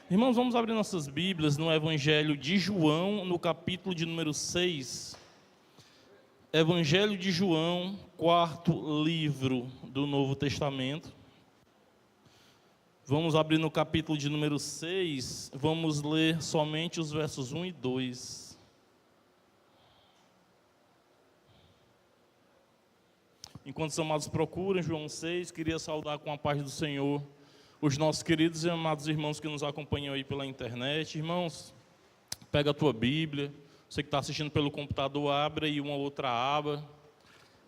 Irmãos, vamos abrir nossas Bíblias no Evangelho de João, no capítulo de número 6. Evangelho de João, quarto livro do Novo Testamento. Vamos abrir no capítulo de número 6, vamos ler somente os versos 1 e 2. Enquanto os amados procuram João 6, queria saudar com a paz do Senhor os nossos queridos e amados irmãos que nos acompanham aí pela internet. Irmãos, pega a tua Bíblia, você que está assistindo pelo computador, abre aí uma outra aba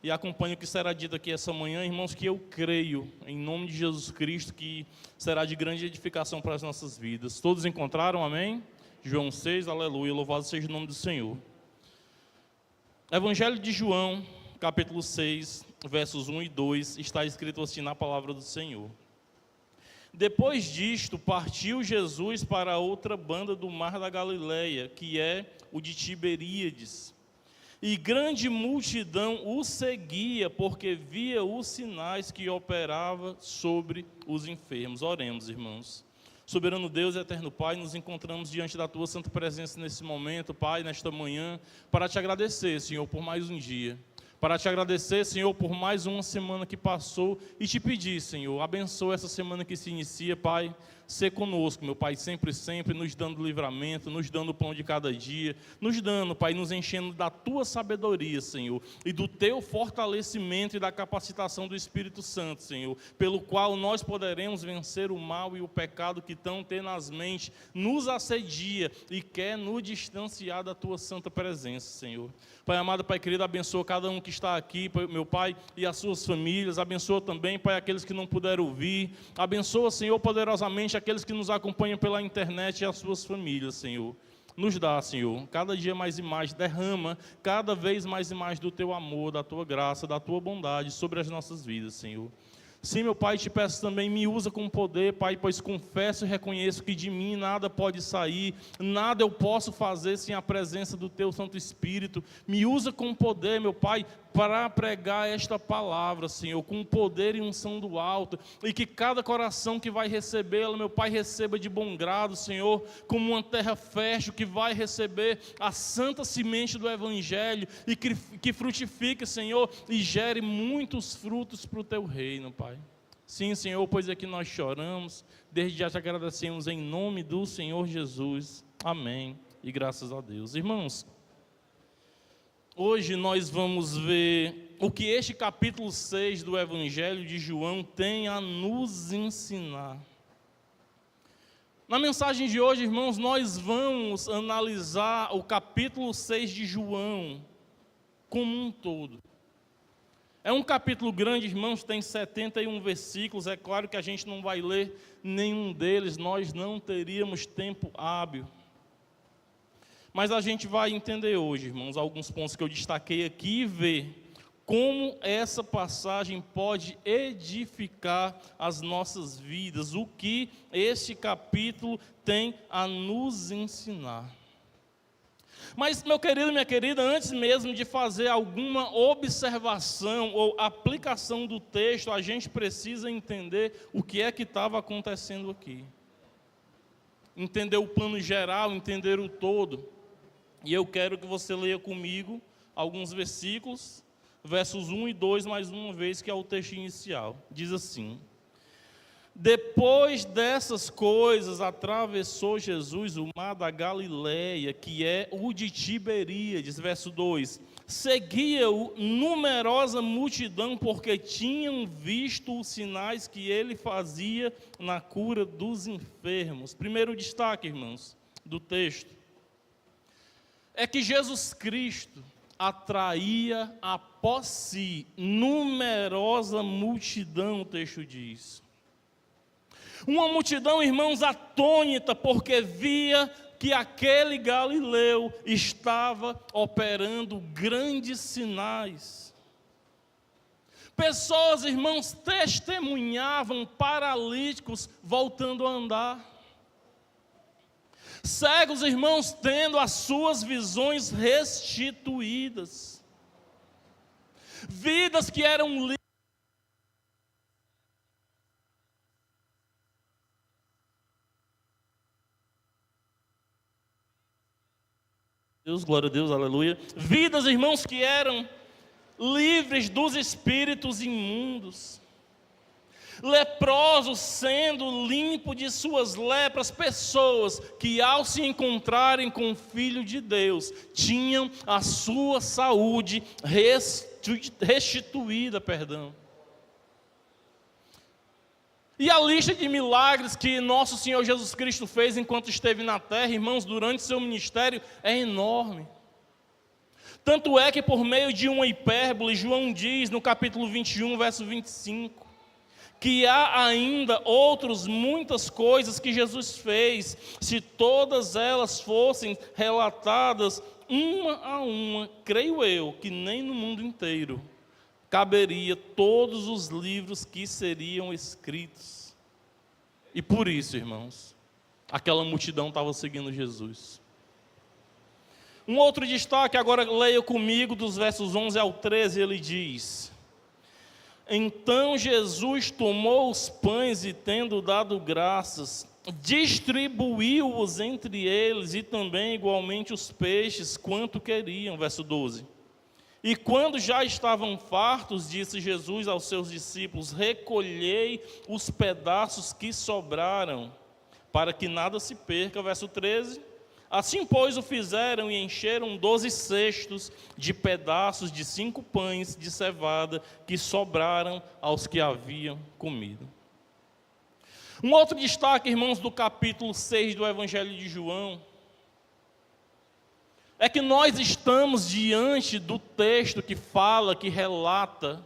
e acompanhe o que será dito aqui essa manhã, irmãos, que eu creio, em nome de Jesus Cristo, que será de grande edificação para as nossas vidas. Todos encontraram, amém? João 6, aleluia, louvado seja o nome do Senhor. Evangelho de João, capítulo 6, versos 1 e 2, está escrito assim na palavra do Senhor. Depois disto, partiu Jesus para outra banda do mar da Galileia, que é o de Tiberíades. E grande multidão o seguia, porque via os sinais que operava sobre os enfermos. Oremos, irmãos. Soberano Deus e eterno Pai, nos encontramos diante da Tua santa presença nesse momento, Pai, nesta manhã, para Te agradecer, Senhor, por mais um dia. Para Te agradecer, Senhor, por mais uma semana que passou e Te pedir, Senhor, abençoa essa semana que se inicia, Pai. Ser conosco, meu Pai, sempre, sempre, nos dando livramento, nos dando o pão de cada dia, nos dando, Pai, nos enchendo da Tua sabedoria, Senhor, e do Teu fortalecimento e da capacitação do Espírito Santo, Senhor, pelo qual nós poderemos vencer o mal e o pecado que tão tenazmente nos assedia e quer nos distanciar da Tua santa presença, Senhor. Pai amado, Pai querido, abençoa cada um que está aqui, meu Pai, e as suas famílias, abençoa também, Pai, aqueles que não puderam ouvir, abençoa, Senhor, poderosamente aqueles que nos acompanham pela internet e as suas famílias, Senhor. Nos dá, Senhor, cada dia mais e mais, derrama cada vez mais e mais do Teu amor, da Tua graça, da Tua bondade sobre as nossas vidas, Senhor. Sim, meu Pai, te peço também, me usa com poder, Pai, pois confesso e reconheço que de mim nada pode sair, nada eu posso fazer sem a presença do Teu Santo Espírito. Me usa com poder, meu Pai, para pregar esta palavra, Senhor, com poder e unção do alto, e que cada coração que vai recebê-la, meu Pai, receba de bom grado, Senhor, como uma terra fértil que vai receber a santa semente do Evangelho, e que frutifique, Senhor, e gere muitos frutos para o Teu reino, Pai. Sim, Senhor, pois aqui nós choramos, desde já te agradecemos em nome do Senhor Jesus. Amém, e graças a Deus. Irmãos, hoje nós vamos ver o que este capítulo 6 do Evangelho de João tem a nos ensinar. Na mensagem de hoje, irmãos, nós vamos analisar o capítulo 6 de João como um todo. É um capítulo grande, irmãos, tem 71 versículos, é claro que a gente não vai ler nenhum deles, nós não teríamos tempo hábil. Mas a gente vai entender hoje, irmãos, alguns pontos que eu destaquei aqui e ver como essa passagem pode edificar as nossas vidas, o que este capítulo tem a nos ensinar. Mas, meu querido e minha querida, antes mesmo de fazer alguma observação ou aplicação do texto, a gente precisa entender o que é que estava acontecendo aqui. Entender o plano geral, entender o todo. E eu quero que você leia comigo alguns versículos, versos 1 e 2, mais uma vez, que é o texto inicial. Diz assim: depois dessas coisas, atravessou Jesus o mar da Galileia, que é o de Tiberíades. Verso 2: seguia-o numerosa multidão, porque tinham visto os sinais que ele fazia na cura dos enfermos. Primeiro destaque, irmãos, do texto, é que Jesus Cristo atraía após si numerosa multidão, o texto diz. Uma multidão, irmãos, atônita, porque via que aquele Galileu estava operando grandes sinais. Pessoas, irmãos, testemunhavam paralíticos voltando a andar. Cegos, irmãos, tendo as suas visões restituídas. Vidas que eram livres. Deus, glória a Deus, aleluia. Vidas, irmãos, que eram livres dos espíritos imundos. Leprosos sendo limpos de suas lepras, pessoas que ao se encontrarem com o Filho de Deus, tinham a sua saúde restituída, E a lista de milagres que nosso Senhor Jesus Cristo fez enquanto esteve na terra, irmãos, durante seu ministério, é enorme. Tanto é que por meio de uma hipérbole, João diz no capítulo 21, verso 25, que há ainda muitas coisas que Jesus fez, se todas elas fossem relatadas uma a uma, creio eu, que nem no mundo inteiro caberia todos os livros que seriam escritos. E por isso, irmãos, aquela multidão estava seguindo Jesus. Um outro destaque, agora leia comigo, dos versos 11 ao 13, ele diz: Então Jesus tomou os pães e, tendo dado graças, distribuiu-os entre eles, e também igualmente os peixes, quanto queriam. Verso 12. E quando já estavam fartos, disse Jesus aos seus discípulos: recolhei os pedaços que sobraram, para que nada se perca. Verso 13. Assim, pois, o fizeram e encheram 12 cestos de pedaços de 5 pães de cevada que sobraram aos que haviam comido. Um outro destaque, irmãos, do capítulo 6 do Evangelho de João, é que nós estamos diante do texto que fala, que relata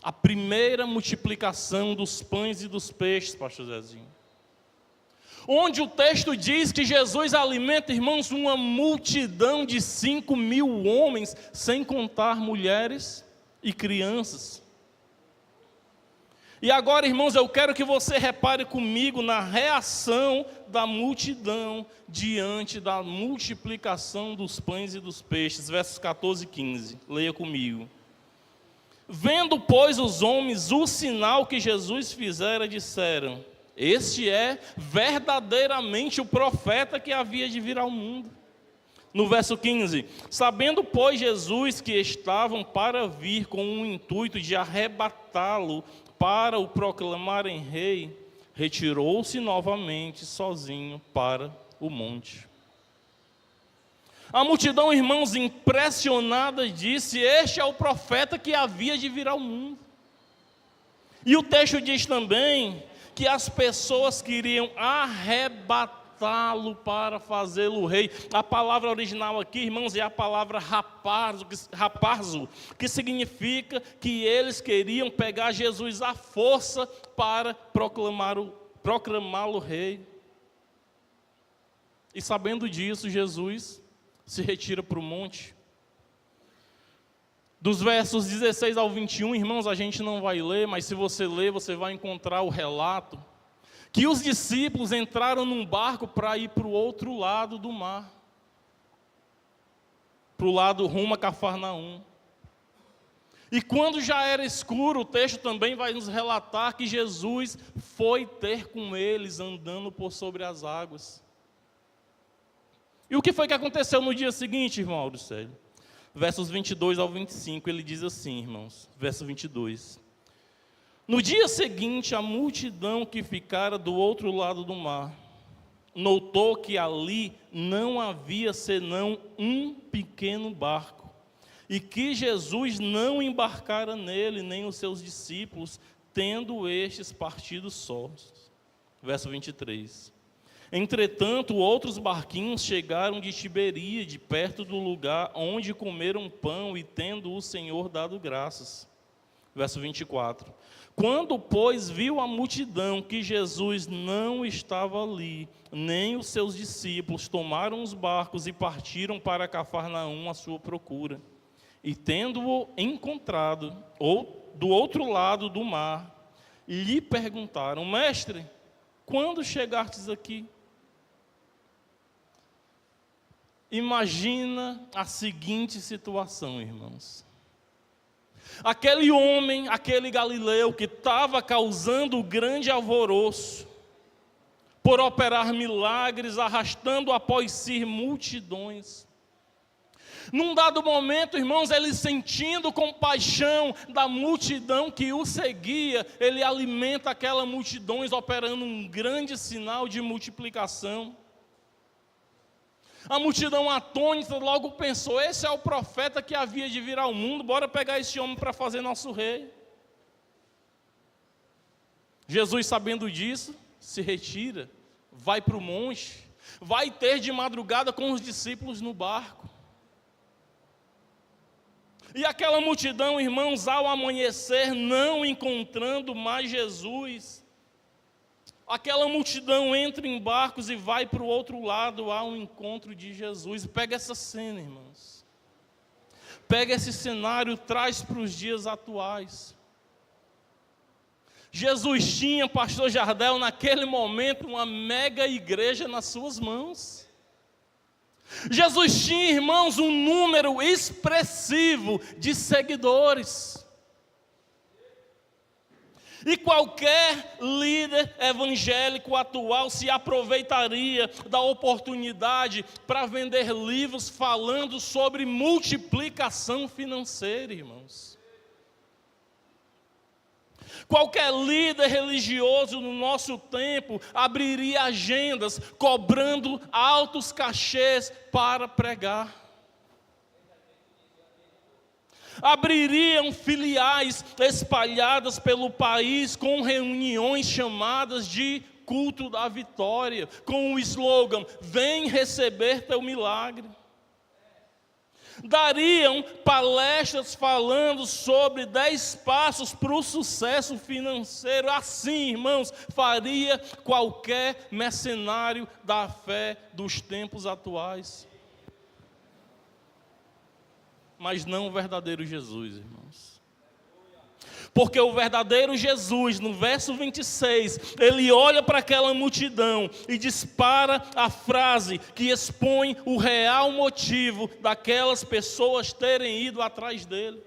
a primeira multiplicação dos pães e dos peixes, pastor Zezinho. Onde o texto diz que Jesus alimenta, irmãos, uma multidão de 5.000 homens, sem contar mulheres e crianças. E agora, irmãos, eu quero que você repare comigo na reação da multidão diante da multiplicação dos pães e dos peixes, versos 14 e 15, leia comigo. Vendo, pois, os homens o sinal que Jesus fizera, disseram: este é verdadeiramente o profeta que havia de vir ao mundo. No verso 15, sabendo, pois, Jesus que estavam para vir com o intuito de arrebatá-lo para o proclamarem rei, retirou-se novamente sozinho para o monte. A multidão, irmãos, impressionada, disse: este é o profeta que havia de vir ao mundo. E o texto diz também que as pessoas queriam arrebatá-lo para fazê-lo rei. A palavra original aqui, irmãos, é a palavra raparzo, que significa que eles queriam pegar Jesus à força para proclamá-lo rei. E sabendo disso, Jesus se retira para o monte. Dos versos 16 ao 21, irmãos, a gente não vai ler, mas se você ler, você vai encontrar o relato que os discípulos entraram num barco para ir para o outro lado do mar, para o lado rumo a Cafarnaum. E quando já era escuro, o texto também vai nos relatar que Jesus foi ter com eles andando por sobre as águas. E o que foi que aconteceu no dia seguinte, irmão Auricélio? Versos 22 ao 25, ele diz assim, irmãos, verso 22. No dia seguinte, a multidão que ficara do outro lado do mar, notou que ali não havia senão um pequeno barco, e que Jesus não embarcara nele, nem os seus discípulos, tendo estes partido sós. Verso 23. Entretanto, outros barquinhos chegaram de Tiberíade, perto do lugar onde comeram pão, e tendo o Senhor dado graças. Verso 24. Quando, pois, viu a multidão que Jesus não estava ali, nem os seus discípulos, tomaram os barcos e partiram para Cafarnaum à sua procura. E tendo-o encontrado, do outro lado do mar, lhe perguntaram: mestre, quando chegastes aqui? Imagina a seguinte situação, irmãos. Aquele homem, aquele galileu que estava causando grande alvoroço, por operar milagres, arrastando após si multidões, Num dado momento, irmãos, ele sentindo compaixão da multidão que o seguia, ele alimenta aquela multidão, operando um grande sinal de multiplicação. A multidão atônita logo pensou: esse é o profeta que havia de vir ao mundo, bora pegar esse homem para fazer nosso rei. Jesus, sabendo disso, se retira, vai para o monte, vai ter de madrugada com os discípulos no barco. E aquela multidão, irmãos, ao amanhecer, não encontrando mais Jesus, aquela multidão entra em barcos e vai para o outro lado ao encontro de Jesus. Pega essa cena, irmãos. Pega esse cenário, traz para os dias atuais. Jesus tinha, pastor Jardel, naquele momento, uma mega igreja nas suas mãos. Jesus tinha, irmãos, um número expressivo de seguidores. E qualquer líder evangélico atual se aproveitaria da oportunidade para vender livros falando sobre multiplicação financeira, irmãos. Qualquer líder religioso no nosso tempo abriria agendas cobrando altos cachês para pregar. Abririam filiais espalhadas pelo país com reuniões chamadas de culto da vitória, com o slogan: vem receber teu milagre. Dariam palestras falando sobre 10 passos para o sucesso financeiro. Assim, irmãos, faria qualquer mercenário da fé dos tempos atuais. Mas não o verdadeiro Jesus, irmãos. Porque o verdadeiro Jesus, no verso 26, ele olha para aquela multidão e dispara a frase que expõe o real motivo daquelas pessoas terem ido atrás dele.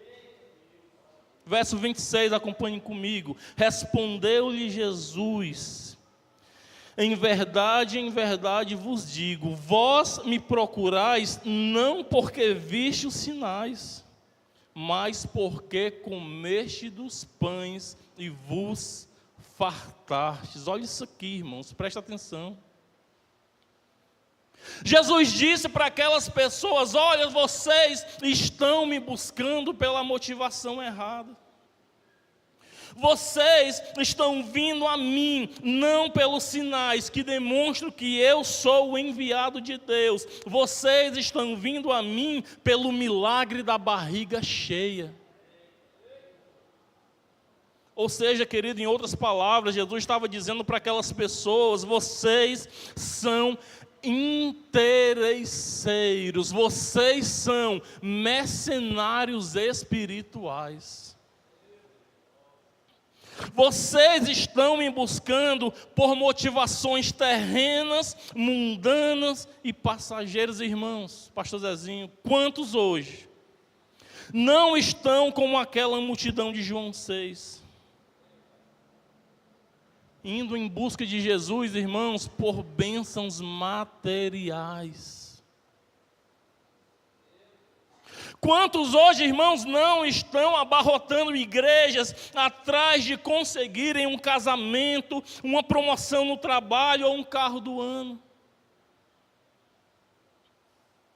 Verso 26, acompanhem comigo. Respondeu-lhe Jesus: em verdade vos digo, vós me procurais não porque viste os sinais, mas porque comeste dos pães e vos fartastes. Olha isso aqui, irmãos, presta atenção. Jesus disse para aquelas pessoas: olha, vocês estão me buscando pela motivação errada. Vocês estão vindo a mim, não pelos sinais que demonstram que eu sou o enviado de Deus. Vocês estão vindo a mim pelo milagre da barriga cheia. Ou seja, querido, em outras palavras, Jesus estava dizendo para aquelas pessoas: vocês são interesseiros, vocês são mercenários espirituais. Vocês estão me buscando por motivações terrenas, mundanas e passageiras. Irmãos, pastor Zezinho, quantos hoje não estão como aquela multidão de João 6? Indo em busca de Jesus, irmãos, por bênçãos materiais. Quantos hoje, irmãos, não estão abarrotando igrejas atrás de conseguirem um casamento, uma promoção no trabalho ou um carro do ano?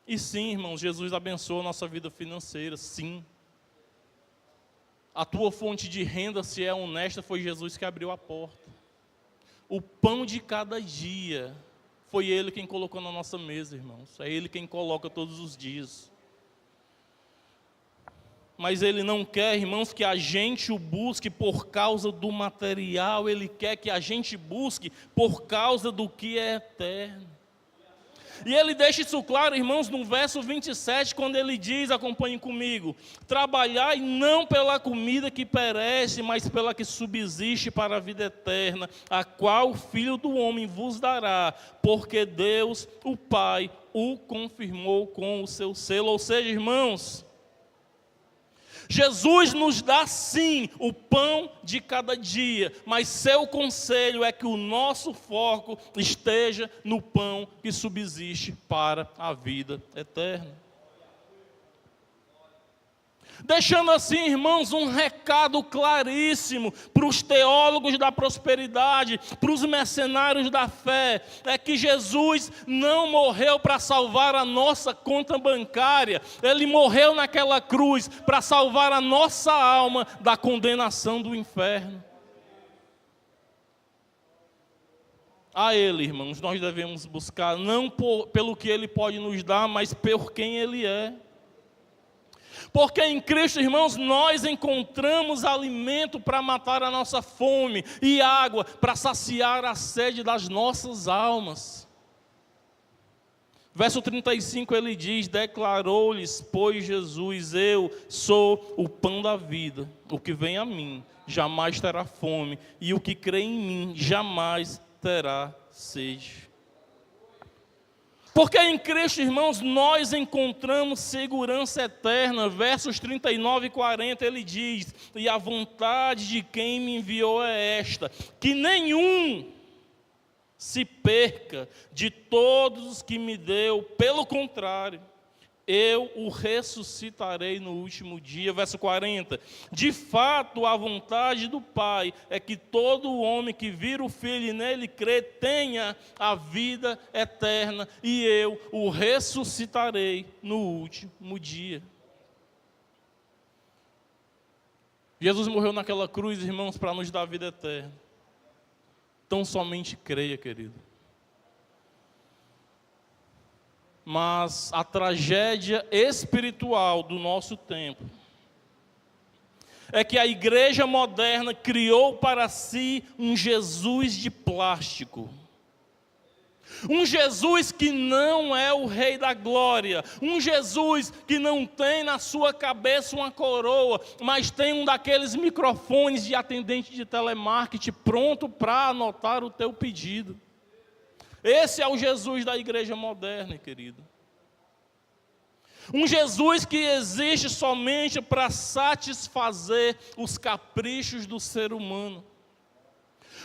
E sim, irmãos, Jesus abençoa a nossa vida financeira, sim. A tua fonte de renda, se é honesta, foi Jesus que abriu a porta. O pão de cada dia, foi Ele quem colocou na nossa mesa, irmãos. É Ele quem coloca todos os dias. Mas Ele não quer, irmãos, que a gente o busque por causa do material. Ele quer que a gente busque por causa do que é eterno. E Ele deixa isso claro, irmãos, no verso 27, quando Ele diz, acompanhem comigo: trabalhai não pela comida que perece, mas pela que subsiste para a vida eterna, a qual o Filho do Homem vos dará, porque Deus, o Pai, o confirmou com o seu selo. Ou seja, irmãos, Jesus nos dá sim o pão de cada dia, mas seu conselho é que o nosso foco esteja no pão que subsiste para a vida eterna. Deixando assim, irmãos, um recado claríssimo para os teólogos da prosperidade, para os mercenários da fé, é que Jesus não morreu para salvar a nossa conta bancária, Ele morreu naquela cruz para salvar a nossa alma da condenação do inferno. A Ele, irmãos, nós devemos buscar, não pelo que Ele pode nos dar, mas por quem Ele é. Porque em Cristo, irmãos, nós encontramos alimento para matar a nossa fome e água para saciar a sede das nossas almas. Verso 35 ele diz: declarou-lhes, pois Jesus: eu sou o pão da vida, o que vem a mim jamais terá fome, e o que crê em mim jamais terá sede. Porque em Cristo, irmãos, nós encontramos segurança eterna. Versos 39 e 40 ele diz: e a vontade de quem me enviou é esta, que nenhum se perca de todos os que me deu, pelo contrário, eu o ressuscitarei no último dia. Verso 40, de fato a vontade do Pai é que todo homem que vira o Filho e nele crê tenha a vida eterna, e eu o ressuscitarei no último dia. Jesus morreu naquela cruz, irmãos, para nos dar a vida eterna. Então somente creia, querido. Mas a tragédia espiritual do nosso tempo é que a igreja moderna criou para si um Jesus de plástico. Um Jesus que não é o Rei da Glória. Um Jesus que não tem na sua cabeça uma coroa, mas tem um daqueles microfones de atendente de telemarketing pronto para anotar o teu pedido. Esse é o Jesus da igreja moderna, querido. Um Jesus que existe somente para satisfazer os caprichos do ser humano.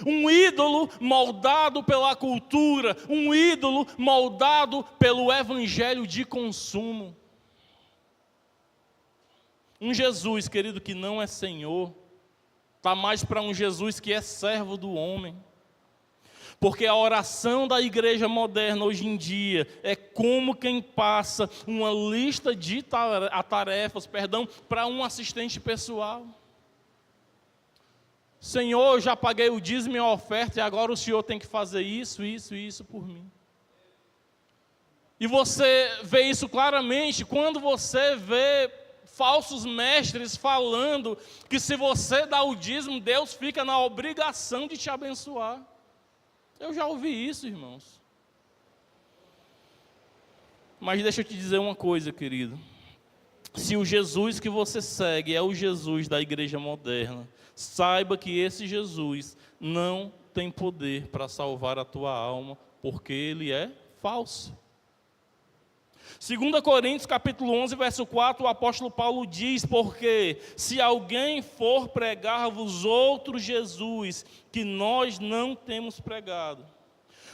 Um ídolo moldado pela cultura, um ídolo moldado pelo evangelho de consumo. Um Jesus, querido, que não é Senhor, está mais para um Jesus que é servo do homem. Porque a oração da igreja moderna hoje em dia é como quem passa uma lista de tarefas, para um assistente pessoal. Senhor, eu já paguei o dízimo e a oferta e agora o Senhor tem que fazer isso, isso e isso por mim. E você vê isso claramente quando você vê falsos mestres falando que se você dá o dízimo, Deus fica na obrigação de te abençoar. Eu já ouvi isso, irmãos. Mas deixa eu te dizer uma coisa, querido. Se o Jesus que você segue é o Jesus da igreja moderna, saiba que esse Jesus não tem poder para salvar a tua alma, porque ele é falso. 2 Coríntios capítulo 11, verso 4, o apóstolo Paulo diz: porque se alguém for pregar-vos outro Jesus, que nós não temos pregado,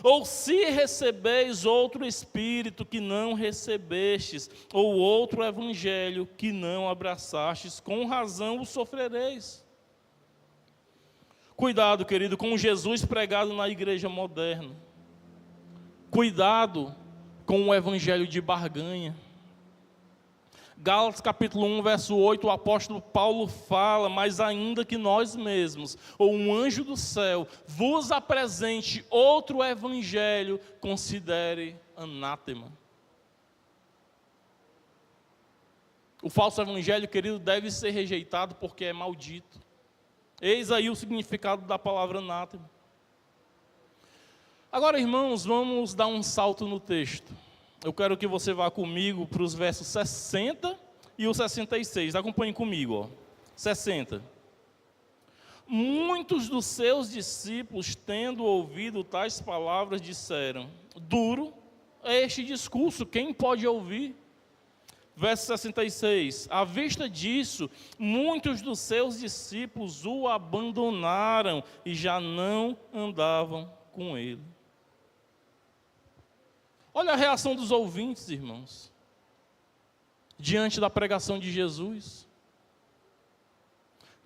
ou se recebeis outro Espírito que não recebestes, ou outro Evangelho que não abraçastes, com razão o sofrereis. Cuidado, querido, com o Jesus pregado na igreja moderna. Cuidado com o evangelho de barganha. Gálatas capítulo 1, verso 8, o apóstolo Paulo fala: mas ainda que nós mesmos, ou um anjo do céu, vos apresente outro evangelho, considere anátema. O falso evangelho, querido, deve ser rejeitado porque é maldito. Eis aí o significado da palavra anátema. Agora, irmãos, vamos dar um salto no texto. Eu quero que você vá comigo para os versos 60 e o 66. Acompanhe comigo, ó. 60. Muitos dos seus discípulos, tendo ouvido tais palavras, disseram: duro é este discurso, quem pode ouvir? Verso 66, à vista disso, muitos dos seus discípulos o abandonaram e já não andavam com ele. Olha a reação dos ouvintes, irmãos, diante da pregação de Jesus.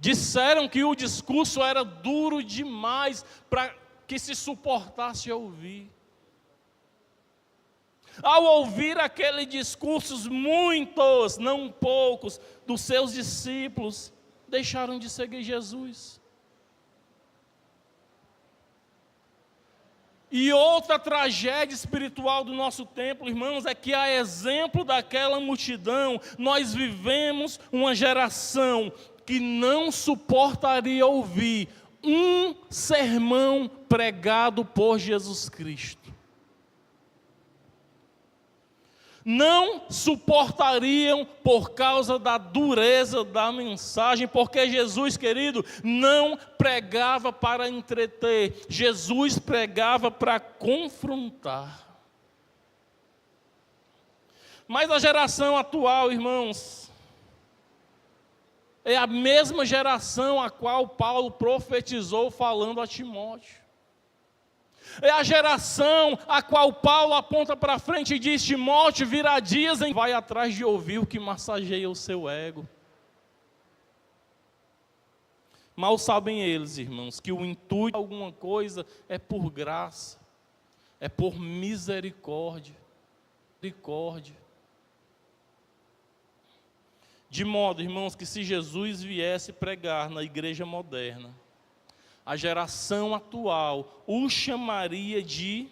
Disseram que o discurso era duro demais para que se suportasse ouvir. Ao ouvir aquele discurso, muitos, não poucos, dos seus discípulos deixaram de seguir Jesus. E outra tragédia espiritual do nosso tempo, irmãos, é que, a exemplo daquela multidão, nós vivemos uma geração que não suportaria ouvir um sermão pregado por Jesus Cristo. Não suportariam por causa da dureza da mensagem, porque Jesus, querido, não pregava para entreter, Jesus pregava para confrontar. Mas a geração atual, irmãos, é a mesma geração a qual Paulo profetizou falando a Timóteo. É a geração a qual Paulo aponta para frente e diz: Timóteo, virá dias em que vai atrás de ouvir o que massageia o seu ego. Mal sabem eles, irmãos, que o intuito de alguma coisa é por graça, é por misericórdia. De modo, irmãos, que se Jesus viesse pregar na igreja moderna, a geração atual o chamaria de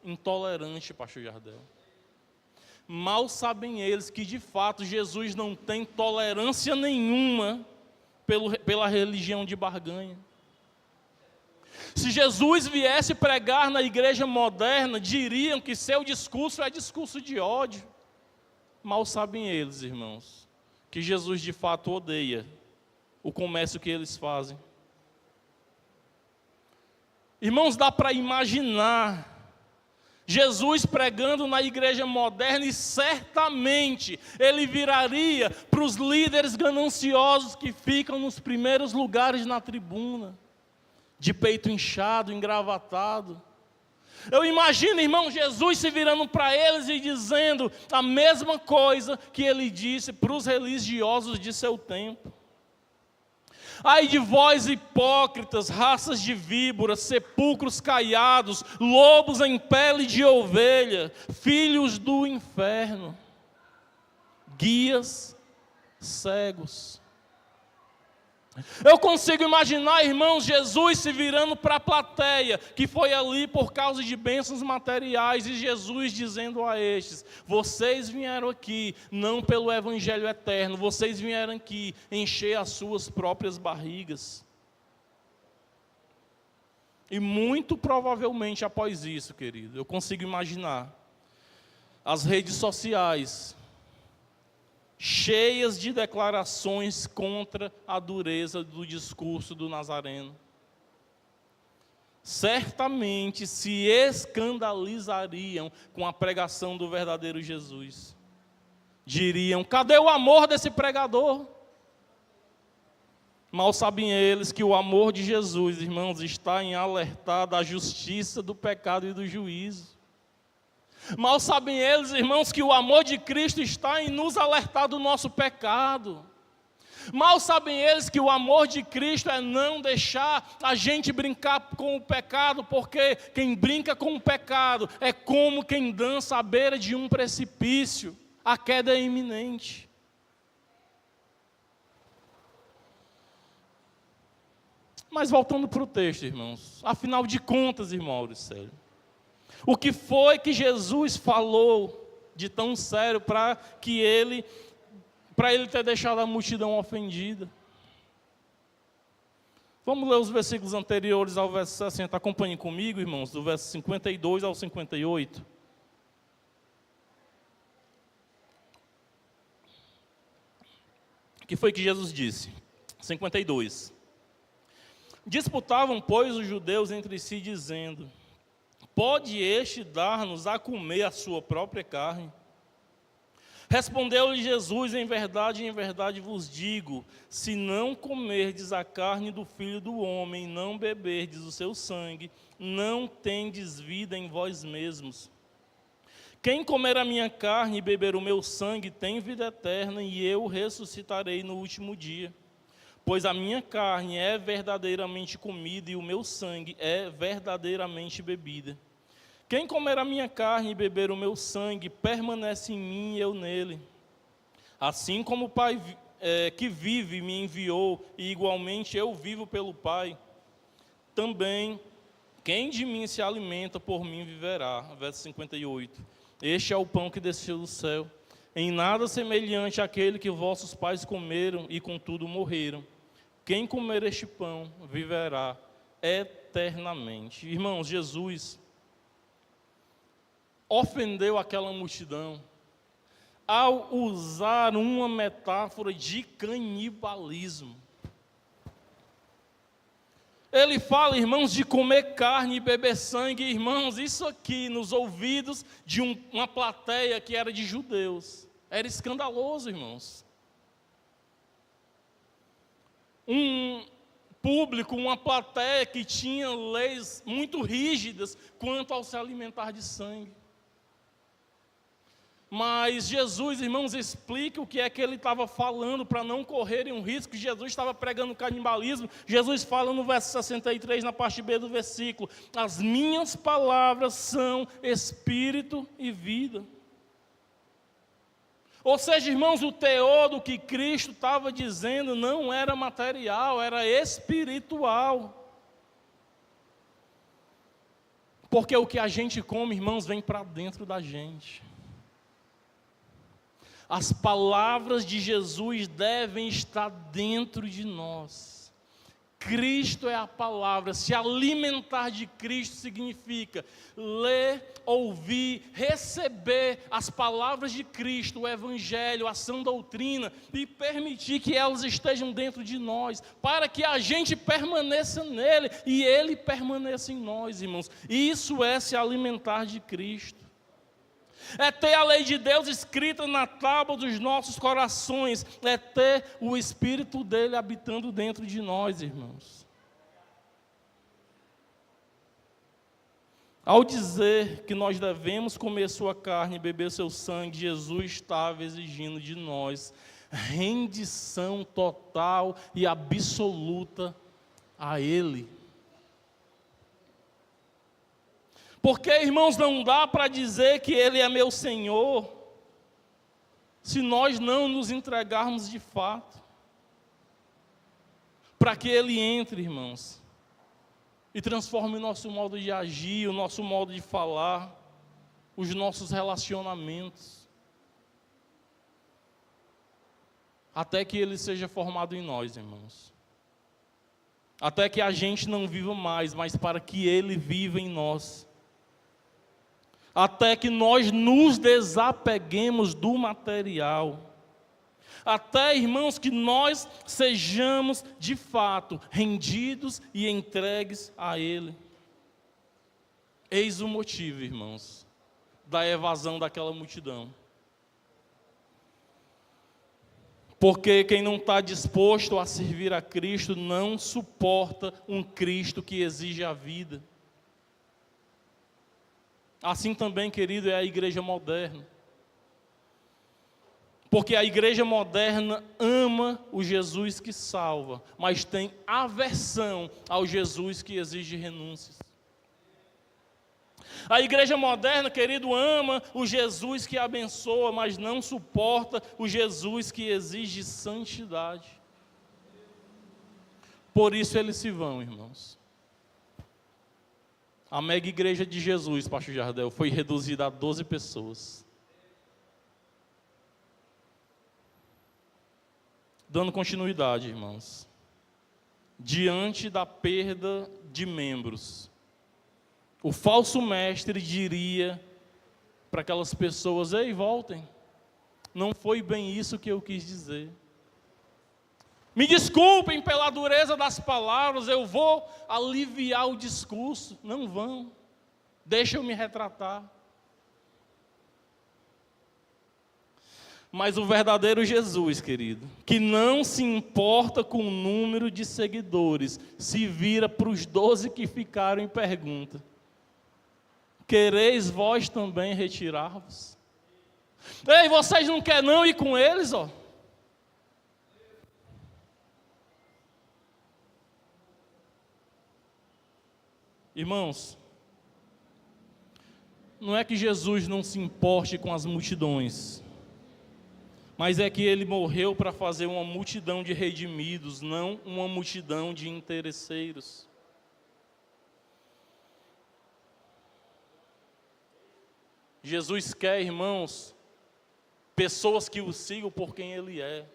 intolerante, pastor Jardel. Mal sabem eles que, de fato, Jesus não tem tolerância nenhuma pela religião de barganha. Se Jesus viesse pregar na igreja moderna, diriam que seu discurso é discurso de ódio. Mal sabem eles, irmãos, que Jesus de fato odeia o comércio que eles fazem. Irmãos, dá para imaginar Jesus pregando na igreja moderna e certamente ele viraria para os líderes gananciosos que ficam nos primeiros lugares na tribuna, de peito inchado, engravatado. Eu imagino, irmão, Jesus se virando para eles e dizendo a mesma coisa que ele disse para os religiosos de seu tempo. Ai de vós hipócritas, raças de víboras, sepulcros caiados, lobos em pele de ovelha, filhos do inferno, guias cegos. Eu consigo imaginar, irmãos, Jesus se virando para a plateia, que foi ali por causa de bênçãos materiais, e Jesus dizendo a estes: vocês vieram aqui não pelo evangelho eterno, vocês vieram aqui encher as suas próprias barrigas. E muito provavelmente após isso, querido, eu consigo imaginar as redes sociais cheias de declarações contra a dureza do discurso do Nazareno. Certamente se escandalizariam com a pregação do verdadeiro Jesus. Diriam: cadê o amor desse pregador? Mal sabem eles que o amor de Jesus, irmãos, está em alertar da justiça, do pecado e do juízo. Mal sabem eles, irmãos, que o amor de Cristo está em nos alertar do nosso pecado. Mal sabem eles que o amor de Cristo é não deixar a gente brincar com o pecado, porque quem brinca com o pecado é como quem dança à beira de um precipício. A queda é iminente. Mas voltando para o texto, irmãos, afinal de contas, irmão Auricélio, o que foi que Jesus falou de tão sério para ele ter deixado a multidão ofendida? Vamos ler os versículos anteriores ao verso 60. Acompanhem comigo, irmãos, do verso 52 ao 58. O que foi que Jesus disse? 52. Disputavam, pois, os judeus entre si, dizendo: pode este dar-nos a comer a sua própria carne? Respondeu-lhe Jesus: em verdade vos digo, se não comerdes a carne do Filho do Homem, não beberdes o seu sangue, não tendes vida em vós mesmos. Quem comer a minha carne e beber o meu sangue tem vida eterna, e eu ressuscitarei no último dia. Pois a minha carne é verdadeiramente comida e o meu sangue é verdadeiramente bebida. Quem comer a minha carne e beber o meu sangue, permanece em mim e eu nele. Assim como o Pai que vive me enviou, e igualmente eu vivo pelo Pai, também quem de mim se alimenta, por mim viverá. Verso 58. Este é o pão que desceu do céu, em nada semelhante àquele que vossos pais comeram e contudo morreram. Quem comer este pão viverá eternamente. Irmãos, Jesus ofendeu aquela multidão ao usar uma metáfora de canibalismo. Ele fala, irmãos, de comer carne e beber sangue. Irmãos, isso aqui nos ouvidos de uma plateia que era de judeus era escandaloso, irmãos. Um público, uma plateia que tinha leis muito rígidas quanto ao se alimentar de sangue. Mas Jesus, irmãos, explica o que é que ele estava falando para não correrem um risco. Jesus estava pregando canibalismo. Jesus fala no verso 63, na parte B do versículo: as minhas palavras são espírito e vida. Ou seja, irmãos, o teor do que Cristo estava dizendo não era material, era espiritual. Porque o que a gente come, irmãos, vem para dentro da gente. As palavras de Jesus devem estar dentro de nós. Cristo é a palavra. Se alimentar de Cristo significa ler, ouvir, receber as palavras de Cristo, o Evangelho, a sã doutrina, e permitir que elas estejam dentro de nós, para que a gente permaneça nele e ele permaneça em nós, irmãos. Isso é se alimentar de Cristo. É ter a lei de Deus escrita na tábua dos nossos corações, é ter o Espírito dele habitando dentro de nós, irmãos. Ao dizer que nós devemos comer sua carne e beber seu sangue, Jesus estava exigindo de nós rendição total e absoluta a ele. Porque, irmãos, não dá para dizer que ele é meu Senhor se nós não nos entregarmos de fato, para que ele entre, irmãos, e transforme o nosso modo de agir, o nosso modo de falar, os nossos relacionamentos, até que ele seja formado em nós, irmãos. Até que a gente não viva mais, mas para que ele viva em nós. Até que nós nos desapeguemos do material. Até, irmãos, que nós sejamos, de fato, rendidos e entregues a ele. Eis o motivo, irmãos, da evasão daquela multidão. Porque quem não está disposto a servir a Cristo não suporta um Cristo que exige a vida. Assim também, querido, é a igreja moderna. Porque a igreja moderna ama o Jesus que salva, mas tem aversão ao Jesus que exige renúncias. A igreja moderna, querido, ama o Jesus que abençoa, mas não suporta o Jesus que exige santidade. Por isso eles se vão, irmãos. A mega igreja de Jesus, pastor Jardel, foi reduzida a 12 pessoas. Dando continuidade, irmãos. Diante da perda de membros, o falso mestre diria para aquelas pessoas: ei, voltem, não foi bem isso que eu quis dizer. Me desculpem pela dureza das palavras, eu vou aliviar o discurso. Não vão, deixa eu me retratar. Mas o verdadeiro Jesus, querido, que não se importa com o número de seguidores, se vira para os 12 que ficaram e pergunta: quereis vós também retirar-vos? Ei, vocês não querem não ir com eles, ó? Irmãos, não é que Jesus não se importe com as multidões, mas é que ele morreu para fazer uma multidão de redimidos, não uma multidão de interesseiros. Jesus quer, irmãos, pessoas que o sigam por quem ele é,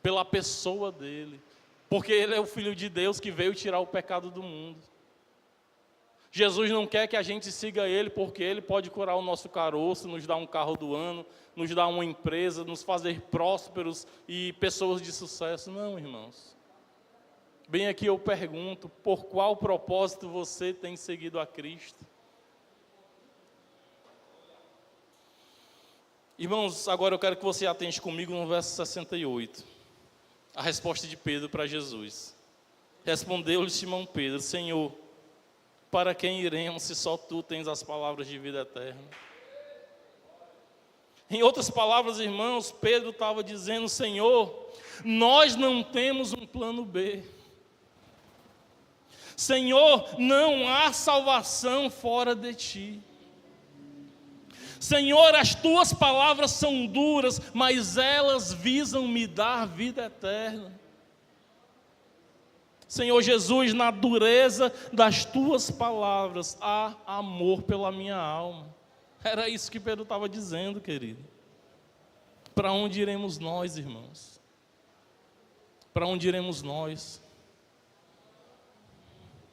pela pessoa dele, porque ele é o Filho de Deus que veio tirar o pecado do mundo. Jesus não quer que a gente siga ele porque ele pode curar o nosso caroço, nos dar um carro do ano, nos dar uma empresa, nos fazer prósperos e pessoas de sucesso. Não, irmãos. Bem aqui eu pergunto, por qual propósito você tem seguido a Cristo? Irmãos, agora eu quero que você atente comigo no verso 68. A resposta de Pedro para Jesus. Respondeu-lhe Simão Pedro: Senhor, para quem iremos se só tu tens as palavras de vida eterna? Em outras palavras, irmãos, Pedro estava dizendo: Senhor, nós não temos um plano B. Senhor, não há salvação fora de ti. Senhor, as tuas palavras são duras, mas elas visam me dar vida eterna. Senhor Jesus, na dureza das tuas palavras há amor pela minha alma. Era isso que Pedro estava dizendo, querido. Para onde iremos nós, irmãos? Para onde iremos nós?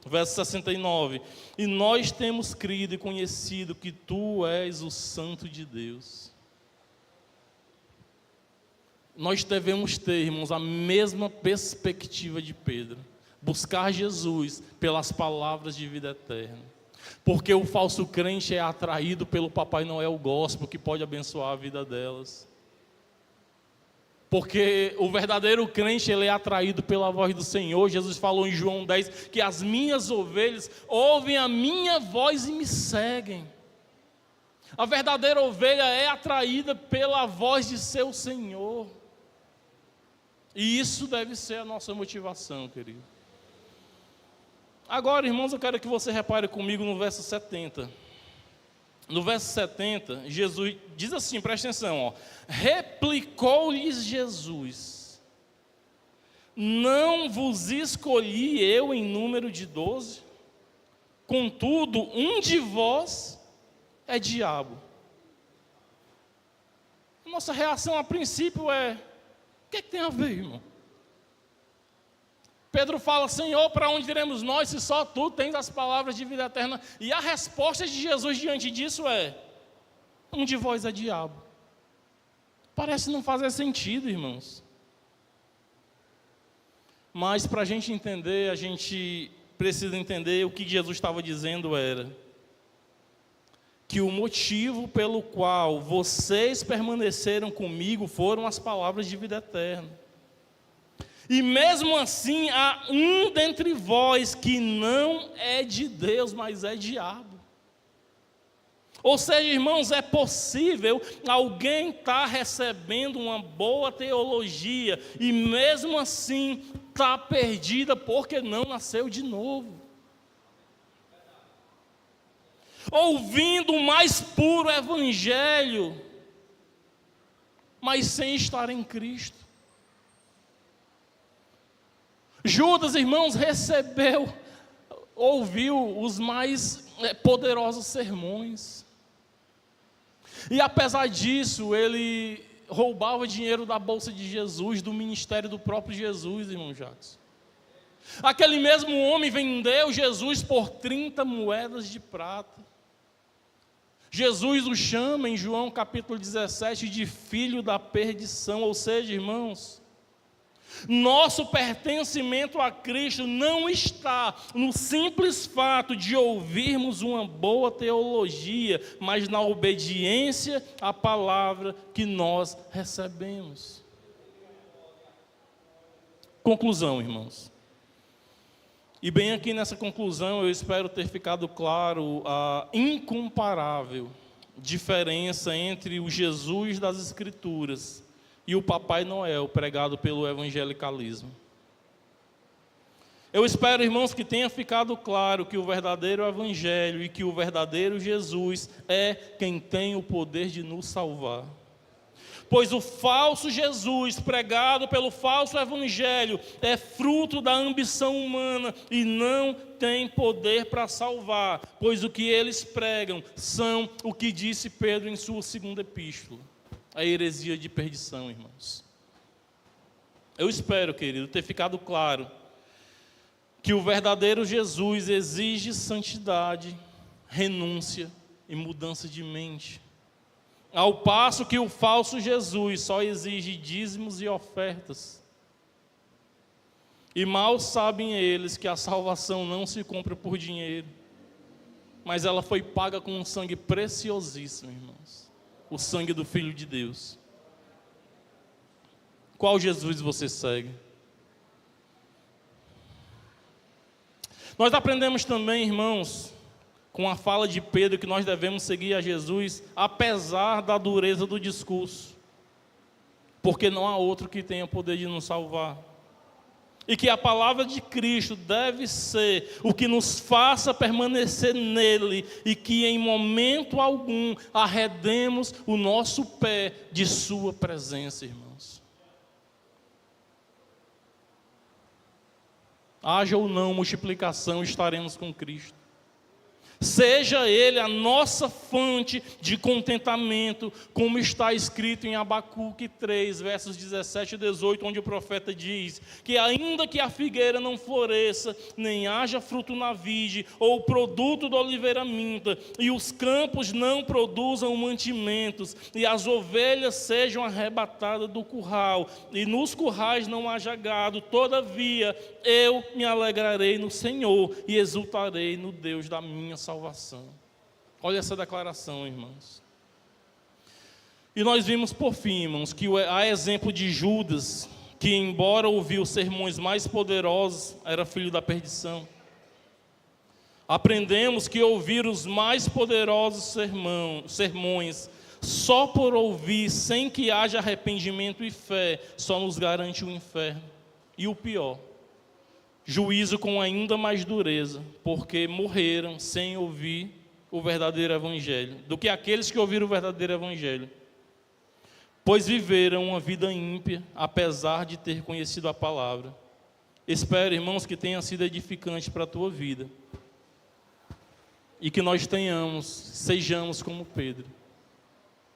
Verso 69. E nós temos crido e conhecido que tu és o Santo de Deus. Nós devemos ter, irmãos, a mesma perspectiva de Pedro. Buscar Jesus pelas palavras de vida eterna. Porque o falso crente é atraído pelo Papai Noel gospel, que pode abençoar a vida delas. Porque o verdadeiro crente, ele é atraído pela voz do Senhor. Jesus falou em João 10, que as minhas ovelhas ouvem a minha voz e me seguem. A verdadeira ovelha é atraída pela voz de seu Senhor. E isso deve ser a nossa motivação, querido. Agora, irmãos, eu quero que você repare comigo no verso 70. No verso 70, Jesus diz assim, presta atenção, ó. Replicou-lhes Jesus: não vos escolhi eu em número de 12? Contudo, um de vós é diabo. Nossa reação a princípio é: o que tem a ver, irmão? Pedro fala: Senhor, para onde iremos nós se só tu tens as palavras de vida eterna? E a resposta de Jesus diante disso é: um de vós é diabo. Parece não fazer sentido, irmãos. Mas para a gente entender, a gente precisa entender o que Jesus estava dizendo era que o motivo pelo qual vocês permaneceram comigo foram as palavras de vida eterna. E mesmo assim, há um dentre vós que não é de Deus, mas é diabo. Ou seja, irmãos, é possível alguém estar recebendo uma boa teologia e mesmo assim está perdida porque não nasceu de novo. Ouvindo o mais puro evangelho, mas sem estar em Cristo. Judas, irmãos, ouviu os mais poderosos sermões. E apesar disso, ele roubava dinheiro da bolsa de Jesus, do ministério do próprio Jesus, irmão Jacques. Aquele mesmo homem vendeu Jesus por 30 moedas de prata. Jesus o chama em João capítulo 17 de filho da perdição, ou seja, irmãos, nosso pertencimento a Cristo não está no simples fato de ouvirmos uma boa teologia, mas na obediência à palavra que nós recebemos. Conclusão, irmãos. E bem aqui nessa conclusão eu espero ter ficado claro a incomparável diferença entre o Jesus das Escrituras e o Papai Noel pregado pelo evangelicalismo. Eu espero, irmãos, que tenha ficado claro que o verdadeiro Evangelho e que o verdadeiro Jesus é quem tem o poder de nos salvar. Pois o falso Jesus, pregado pelo falso Evangelho, é fruto da ambição humana e não tem poder para salvar, pois o que eles pregam são o que disse Pedro em sua segunda epístola, a heresia de perdição, irmãos. Eu espero, querido, ter ficado claro que o verdadeiro Jesus exige santidade, renúncia e mudança de mente, ao passo que o falso Jesus só exige dízimos e ofertas. E mal sabem eles que a salvação não se compra por dinheiro, mas ela foi paga com um sangue preciosíssimo, irmãos, o sangue do Filho de Deus. Qual Jesus você segue? Nós aprendemos também, irmãos, com a fala de Pedro, que nós devemos seguir a Jesus, apesar da dureza do discurso, porque não há outro que tenha o poder de nos salvar. E que a palavra de Cristo deve ser o que nos faça permanecer nele, e que em momento algum arredemos o nosso pé de sua presença, irmãos. Haja ou não multiplicação, estaremos com Cristo. Seja Ele a nossa fonte de contentamento, como está escrito em Abacuque 3, versos 17 e 18, onde o profeta diz que ainda que a figueira não floresça, nem haja fruto na vide, ou produto da oliveira minta, e os campos não produzam mantimentos, e as ovelhas sejam arrebatadas do curral, e nos currais não haja gado, todavia eu me alegrarei no Senhor, e exultarei no Deus da minha salvação. Olha essa declaração, irmãos. E nós vimos por fim, irmãos, que a exemplo de Judas, que embora ouviu sermões mais poderosos, era filho da perdição. Aprendemos que ouvir os mais poderosos sermões, só por ouvir, sem que haja arrependimento e fé, só nos garante o inferno. E o pior, juízo com ainda mais dureza, porque morreram sem ouvir o verdadeiro Evangelho, do que aqueles que ouviram o verdadeiro Evangelho, pois viveram uma vida ímpia, apesar de ter conhecido a palavra. Espero, irmãos, que tenha sido edificante para a tua vida, e que nós sejamos como Pedro,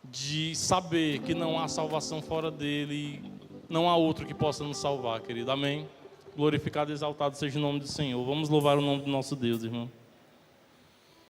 de saber que não há salvação fora dele, e não há outro que possa nos salvar, querido. Amém? Glorificado e exaltado seja o nome do Senhor. Vamos louvar o nome do nosso Deus, irmão.